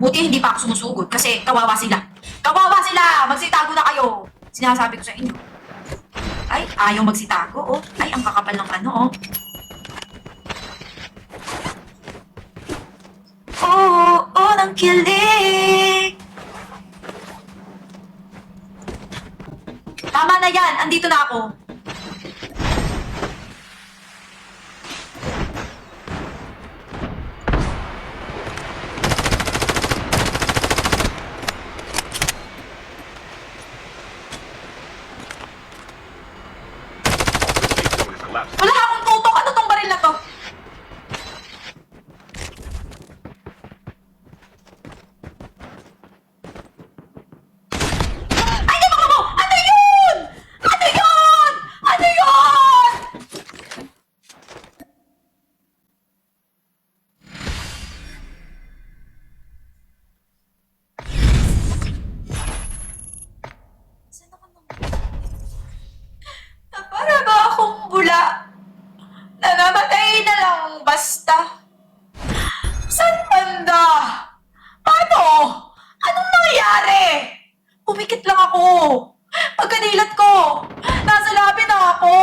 Buti hindi pa ako sumusugod kasi kawawa sila. Kawawa sila! Magsitago na kayo! Sinasabi ko sa inyo. Ay, ayaw magsitago, oh. Ay, ang kakapal ng ano, oh. Oh, oh, ang kilig! Tama na yan! Andito na ako. Wala akong tutok! Ano tong baril na to? Ay, di ba mo? Ano yun? Ano yun? Ano yun? Saan ako nang... Para ba akong bula? Nanamatay na lang basta. Saan banda? Paano? Anong nangyayari? Pumikit lang ako. Pagkadilat ko, nasa labi na ako.